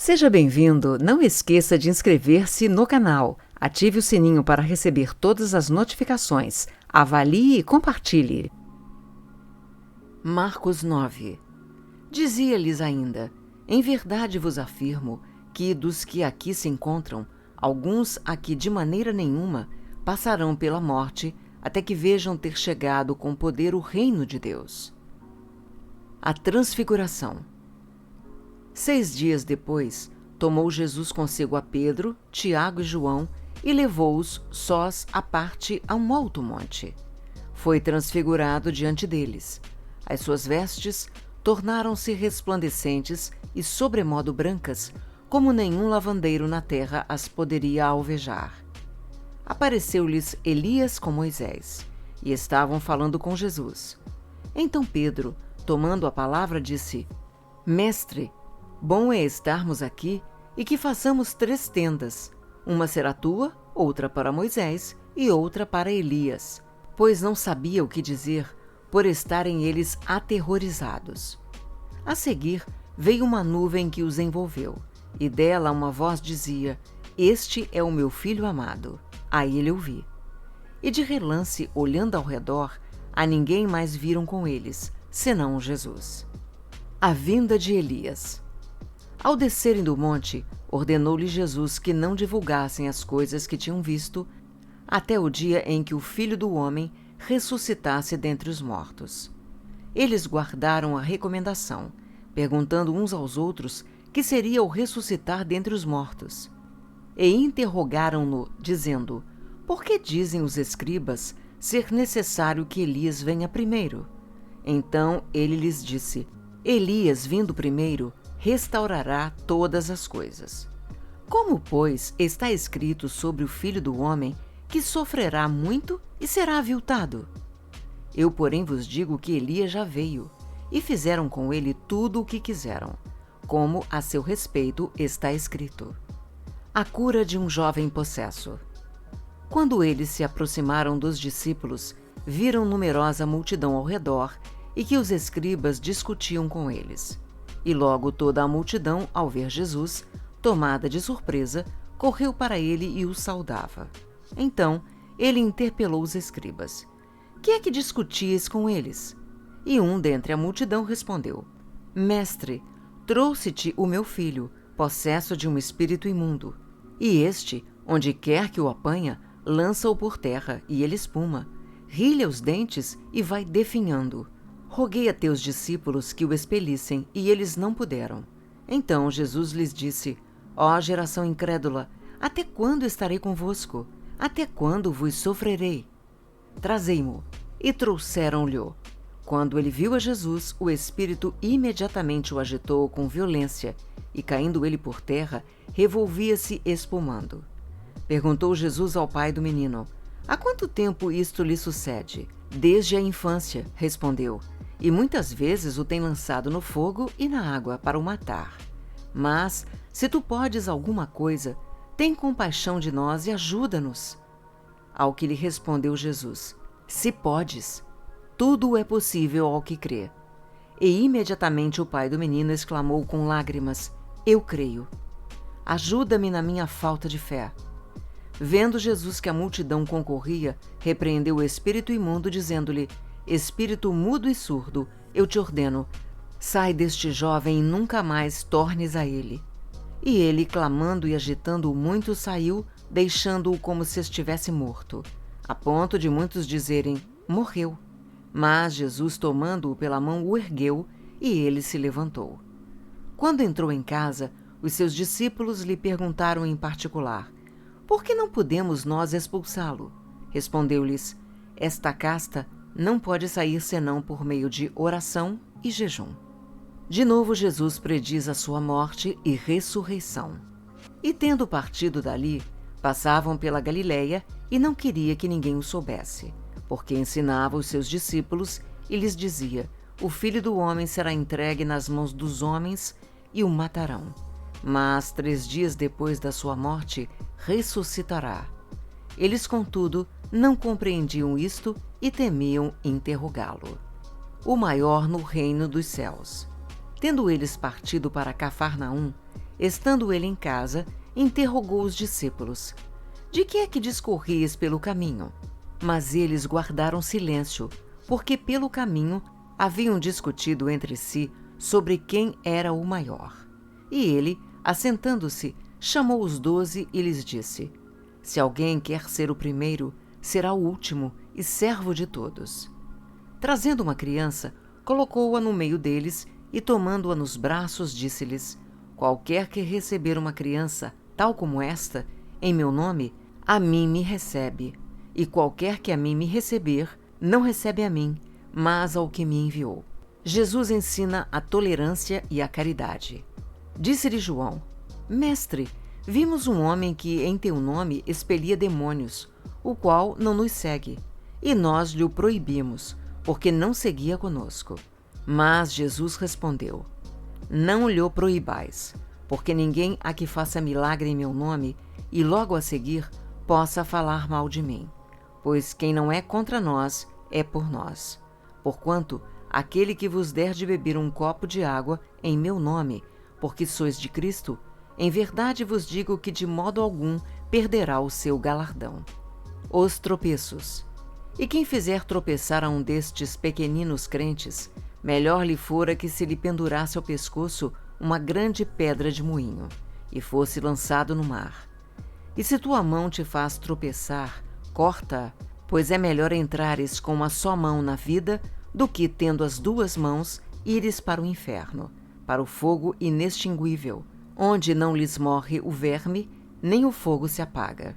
Seja bem-vindo! Não esqueça de inscrever-se no canal, ative o sininho para receber todas as notificações, avalie e compartilhe. Marcos 9. Dizia-lhes ainda: em verdade vos afirmo que dos que aqui se encontram, alguns aqui de maneira nenhuma passarão pela morte até que vejam ter chegado com poder o reino de Deus. A Transfiguração. 6 dias depois, tomou Jesus consigo a Pedro, Tiago e João e levou-os sós à parte a um alto monte. Foi transfigurado diante deles. As suas vestes tornaram-se resplandecentes e sobremodo brancas, como nenhum lavandeiro na terra as poderia alvejar. Apareceu-lhes Elias com Moisés, e estavam falando com Jesus. Então Pedro, tomando a palavra, disse: Mestre, bom é estarmos aqui e que façamos 3 tendas. Uma será tua, outra para Moisés e outra para Elias. Pois não sabia o que dizer, por estarem eles aterrorizados. A seguir, veio uma nuvem que os envolveu, e dela uma voz dizia: Este é o meu filho amado, a ele ouvi. E de relance, olhando ao redor, a ninguém mais viram com eles, senão Jesus. A vinda de Elias. Ao descerem do monte, ordenou-lhe Jesus que não divulgassem as coisas que tinham visto, até o dia em que o Filho do Homem ressuscitasse dentre os mortos. Eles guardaram a recomendação, perguntando uns aos outros que seria o ressuscitar dentre os mortos. E interrogaram-no, dizendo: Por que dizem os escribas ser necessário que Elias venha primeiro? Então ele lhes disse: Elias, vindo primeiro, restaurará todas as coisas. Como, pois, está escrito sobre o Filho do Homem, que sofrerá muito e será aviltado? Eu, porém, vos digo que Elias já veio, e fizeram com ele tudo o que quiseram, como a seu respeito está escrito. A cura de um jovem possesso. Quando eles se aproximaram dos discípulos, viram numerosa multidão ao redor e que os escribas discutiam com eles. E logo toda a multidão, ao ver Jesus, tomada de surpresa, correu para ele e o saudava. Então ele interpelou os escribas: Que é que discutíeis com eles? E um dentre a multidão respondeu: Mestre, trouxe-te o meu filho, possesso de um espírito imundo. E este, onde quer que o apanha, lança-o por terra, e ele espuma, rilha os dentes e vai definhando. Roguei a teus discípulos que o expelissem, e eles não puderam. Então Jesus lhes disse: Ó geração incrédula, até quando estarei convosco? Até quando vos sofrerei? Trazei-mo. E trouxeram-lhe. Quando ele viu a Jesus, o espírito imediatamente o agitou com violência, e caindo ele por terra, revolvia-se espumando. Perguntou Jesus ao pai do menino: Há quanto tempo isto lhe sucede? Desde a infância, respondeu. E muitas vezes o tem lançado no fogo e na água para o matar. Mas, se tu podes alguma coisa, tem compaixão de nós e ajuda-nos. Ao que lhe respondeu Jesus: Se podes, tudo é possível ao que crê. E imediatamente o pai do menino exclamou com lágrimas: Eu creio. Ajuda-me na minha falta de fé. Vendo Jesus que a multidão concorria, repreendeu o espírito imundo, dizendo-lhe: Espírito mudo e surdo, eu te ordeno, sai deste jovem e nunca mais tornes a ele. E ele, clamando e agitando-o muito, saiu, deixando-o como se estivesse morto, a ponto de muitos dizerem: Morreu. Mas Jesus, tomando-o pela mão, o ergueu, e ele se levantou. Quando entrou em casa, os seus discípulos lhe perguntaram em particular: Por que não podemos nós expulsá-lo? Respondeu-lhes: Esta casta não pode sair senão por meio de oração e jejum. De novo Jesus prediz a sua morte e ressurreição. E tendo partido dali, passavam pela Galiléia e não queria que ninguém o soubesse, porque ensinava os seus discípulos e lhes dizia: O Filho do Homem será entregue nas mãos dos homens e o matarão. Mas 3 dias depois da sua morte, ressuscitará. Eles, contudo, não compreendiam isto e temiam interrogá-lo. O maior no reino dos céus. Tendo eles partido para Cafarnaum, Estando ele em casa, interrogou os discípulos: De que é que discorrieis pelo caminho? Mas eles guardaram silêncio, porque pelo caminho haviam discutido entre si sobre quem era o maior. E ele, assentando-se, chamou os 12 e lhes disse: Se alguém quer ser o primeiro, será o último e servo de todos. Trazendo uma criança, colocou-a no meio deles e, tomando-a nos braços, disse-lhes: Qualquer que receber uma criança, tal como esta, em meu nome, a mim me recebe. E qualquer que a mim me receber, não recebe a mim, mas ao que me enviou. Jesus ensina a tolerância e a caridade. Disse-lhe João: Mestre, vimos um homem que em teu nome expelia demônios, o qual não nos segue. E nós lhe o proibimos, porque não seguia conosco. Mas Jesus respondeu: Não lhe o proibais, porque ninguém a que faça milagre em meu nome, e logo a seguir possa falar mal de mim. Pois quem não é contra nós, é por nós. Porquanto, aquele que vos der de beber um copo de água em meu nome, porque sois de Cristo, em verdade vos digo que de modo algum perderá o seu galardão. Os tropeços. E quem fizer tropeçar a um destes pequeninos crentes, melhor lhe fora que se lhe pendurasse ao pescoço uma grande pedra de moinho, e fosse lançado no mar. E se tua mão te faz tropeçar, corta-a, pois é melhor entrares com uma só mão na vida do que, tendo as duas mãos, ires para o inferno, para o fogo inextinguível, onde não lhes morre o verme, nem o fogo se apaga.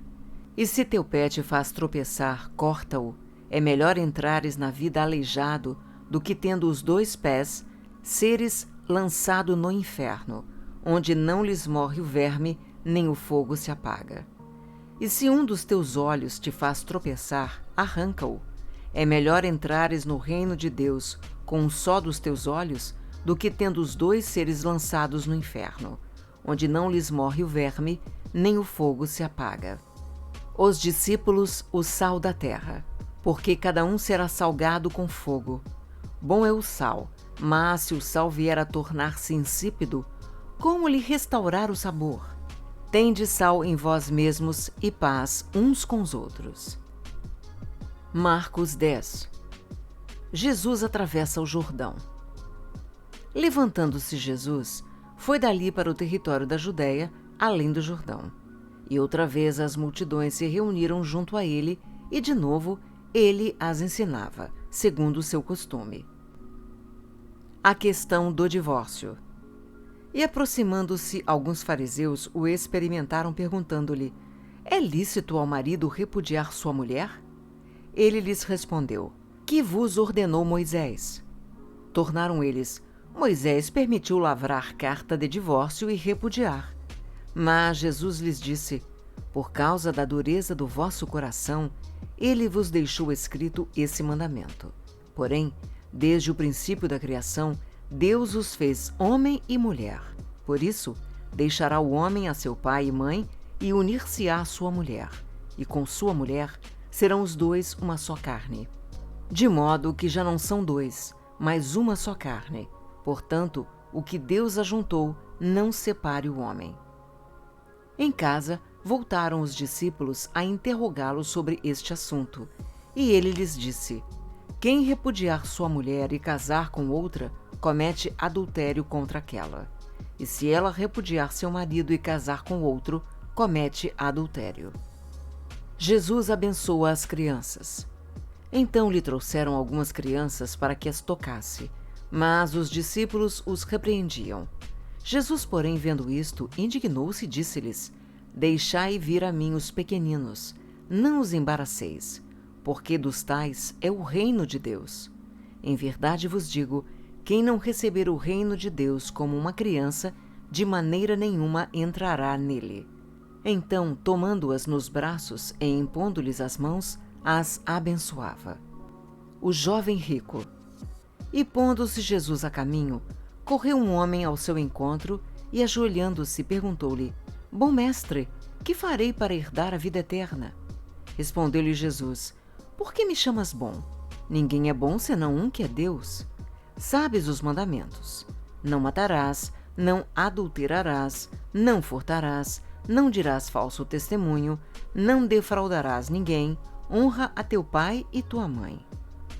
E se teu pé te faz tropeçar, corta-o. É melhor entrares na vida aleijado do que, tendo os 2 pés, seres lançado no inferno, onde não lhes morre o verme, nem o fogo se apaga. E se um dos teus olhos te faz tropeçar, arranca-o. É melhor entrares no reino de Deus com um só dos teus olhos, do que tendo os 2 seres lançados no inferno, onde não lhes morre o verme, nem o fogo se apaga. Os discípulos, o sal da terra, porque cada um será salgado com fogo. Bom é o sal, mas se o sal vier a tornar-se insípido, como lhe restaurar o sabor? Tende sal em vós mesmos e paz uns com os outros. Marcos 10. Jesus atravessa o Jordão. Levantando-se Jesus, foi dali para o território da Judéia, além do Jordão. E outra vez as multidões se reuniram junto a ele, e de novo ele as ensinava, segundo o seu costume. A questão do divórcio. E aproximando-se alguns fariseus, o experimentaram perguntando-lhe: É lícito ao marido repudiar sua mulher? Ele lhes respondeu: Que vos ordenou Moisés? Tornaram eles: Moisés permitiu lavrar carta de divórcio e repudiar. Mas Jesus lhes disse: Por causa da dureza do vosso coração, ele vos deixou escrito esse mandamento. Porém, desde o princípio da criação, Deus os fez homem e mulher. Por isso, deixará o homem a seu pai e mãe e unir-se-á à sua mulher, e com sua mulher serão os 2 uma só carne. De modo que já não são 2, mas uma só carne. Portanto, o que Deus ajuntou, não separe o homem. Em casa, voltaram os discípulos a interrogá-lo sobre este assunto, e ele lhes disse: Quem repudiar sua mulher e casar com outra, comete adultério contra aquela. E se ela repudiar seu marido e casar com outro, comete adultério. Jesus abençoa as crianças. Então lhe trouxeram algumas crianças para que as tocasse, mas os discípulos os repreendiam. Jesus, porém, vendo isto, indignou-se e disse-lhes: Deixai vir a mim os pequeninos, não os embaraceis, porque dos tais é o reino de Deus. Em verdade vos digo, quem não receber o reino de Deus como uma criança, de maneira nenhuma entrará nele. Então, tomando-as nos braços e impondo-lhes as mãos, as abençoava. O jovem rico. E pondo-se Jesus a caminho, correu um homem ao seu encontro e, ajoelhando-se, perguntou-lhe: Bom mestre, que farei para herdar a vida eterna? Respondeu-lhe Jesus: Por que me chamas bom? Ninguém é bom senão um que é Deus. Sabes os mandamentos: Não matarás, não adulterarás, não furtarás, não dirás falso testemunho, não defraudarás ninguém, honra a teu pai e tua mãe.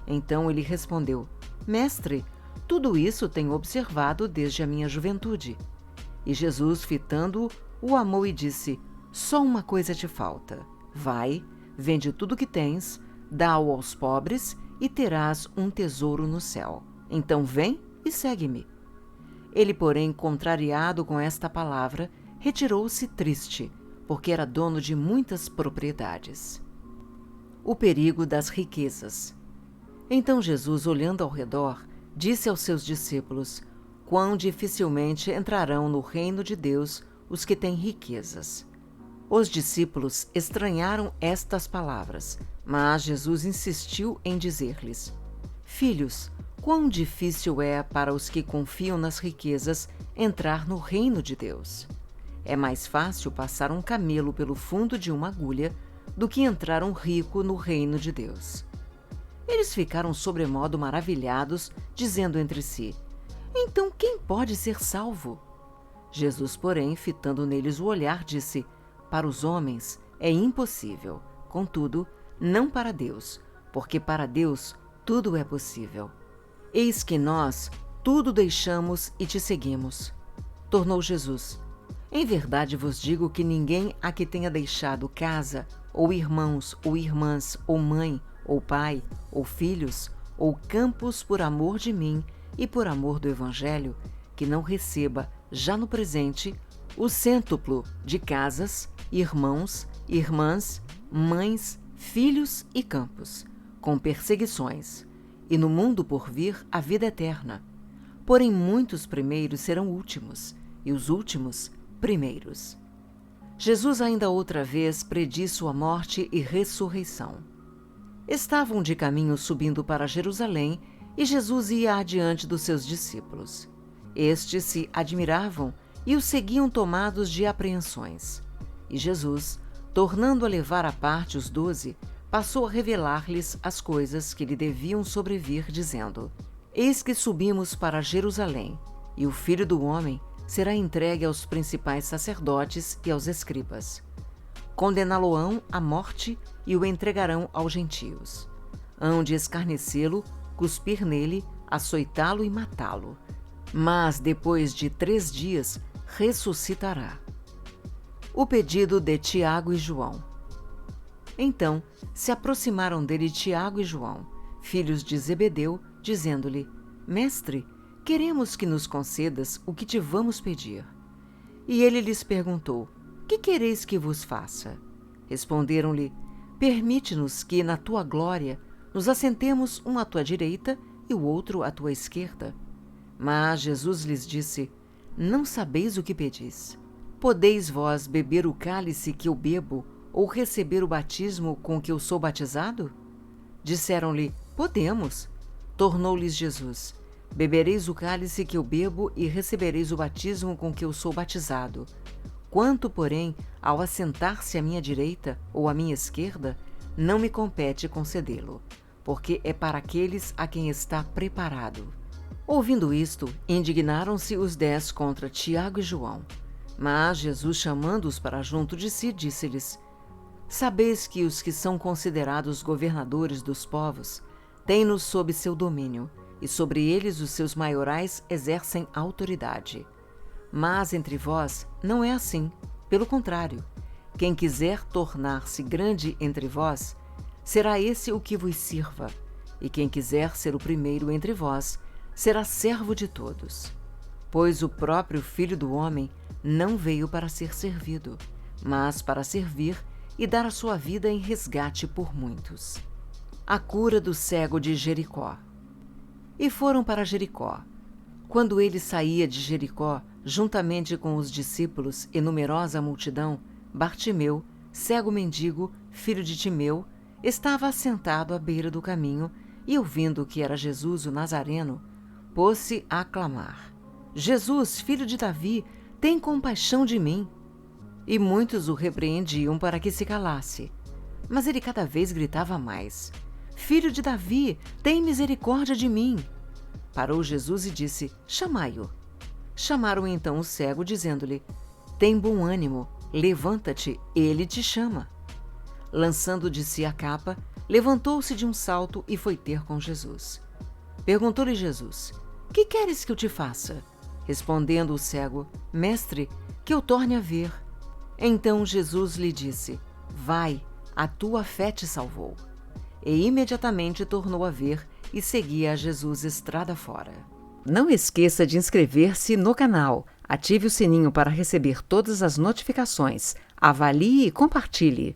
Então ele respondeu: Mestre, tudo isso tenho observado desde a minha juventude. E Jesus, fitando-o, o amou e disse: Só uma coisa te falta. Vai, vende tudo o que tens, dá-o aos pobres e terás um tesouro no céu. Então vem e segue-me. Ele, porém, contrariado com esta palavra, retirou-se triste, porque era dono de muitas propriedades. O perigo das riquezas. Então Jesus, olhando ao redor, disse aos seus discípulos: Quão dificilmente entrarão no reino de Deus os que têm riquezas. Os discípulos estranharam estas palavras, mas Jesus insistiu em dizer-lhes: Filhos, quão difícil é para os que confiam nas riquezas entrar no reino de Deus. É mais fácil passar um camelo pelo fundo de uma agulha do que entrar um rico no reino de Deus. Eles ficaram sobremodo maravilhados, dizendo entre si: Então quem pode ser salvo? Jesus, porém, fitando neles o olhar, disse: Para os homens é impossível, contudo, não para Deus, porque para Deus tudo é possível. Eis que nós tudo deixamos e te seguimos. Tornou Jesus: Em verdade vos digo que ninguém a que tenha deixado casa, ou irmãos, ou irmãs, ou mãe, ou pai, ou filhos, ou campos por amor de mim e por amor do Evangelho, que não receba, já no presente, o cêntuplo de casas, irmãos, irmãs, mães, filhos e campos, com perseguições, e no mundo por vir a vida eterna. Porém muitos primeiros serão últimos, e os últimos primeiros. Jesus ainda outra vez predisse sua morte e ressurreição. Estavam de caminho subindo para Jerusalém, e Jesus ia adiante dos seus discípulos. Estes se admiravam e o seguiam tomados de apreensões. E Jesus, tornando a levar à parte os 12, passou a revelar-lhes as coisas que lhe deviam sobrevir, dizendo: Eis que subimos para Jerusalém, e o Filho do Homem será entregue aos principais sacerdotes e aos escribas. Condená-lo-ão à morte e o entregarão aos gentios. Hão de escarnecê-lo, cuspir nele, açoitá-lo e matá-lo. Mas depois de 3 dias ressuscitará. O pedido de Tiago e João. Então se aproximaram dele Tiago e João, filhos de Zebedeu, dizendo-lhe: Mestre, queremos que nos concedas o que te vamos pedir. E ele lhes perguntou: Que quereis que vos faça? Responderam-lhe: Permite-nos que, na tua glória, nos assentemos um à tua direita e o outro à tua esquerda. Mas Jesus lhes disse: Não sabeis o que pedis. Podeis vós beber o cálice que eu bebo, ou receber o batismo com que eu sou batizado? Disseram-lhe: Podemos. Tornou-lhes Jesus: Bebereis o cálice que eu bebo e recebereis o batismo com que eu sou batizado. Quanto, porém, ao assentar-se à minha direita ou à minha esquerda, não me compete concedê-lo, porque é para aqueles a quem está preparado. Ouvindo isto, indignaram-se os 10 contra Tiago e João. Mas Jesus, chamando-os para junto de si, disse-lhes: Sabeis que os que são considerados governadores dos povos têm-nos sob seu domínio, e sobre eles os seus maiorais exercem autoridade. Mas entre vós não é assim. Pelo contrário, quem quiser tornar-se grande entre vós, será esse o que vos sirva, e quem quiser ser o primeiro entre vós, será servo de todos. Pois o próprio Filho do Homem não veio para ser servido, mas para servir e dar a sua vida em resgate por muitos. A cura do cego de Jericó. E foram para Jericó. Quando ele saía de Jericó, juntamente com os discípulos e numerosa multidão, Bartimeu, cego mendigo, filho de Timeu, estava assentado à beira do caminho e, ouvindo que era Jesus o Nazareno, pôs-se a clamar: Jesus, filho de Davi, tem compaixão de mim. E muitos o repreendiam para que se calasse. Mas ele cada vez gritava mais: Filho de Davi, tem misericórdia de mim. Parou Jesus e disse: Chamai-o. Chamaram então o cego, dizendo-lhe: tem bom ânimo, levanta-te, ele te chama. Lançando de si a capa, levantou-se de um salto e foi ter com Jesus. Perguntou-lhe Jesus: que queres que eu te faça? Respondendo o cego: Mestre, que eu torne a ver. Então Jesus lhe disse: vai, a tua fé te salvou. E imediatamente tornou a ver e seguia a Jesus estrada fora. Não esqueça de inscrever-se no canal, ative o sininho para receber todas as notificações, avalie e compartilhe.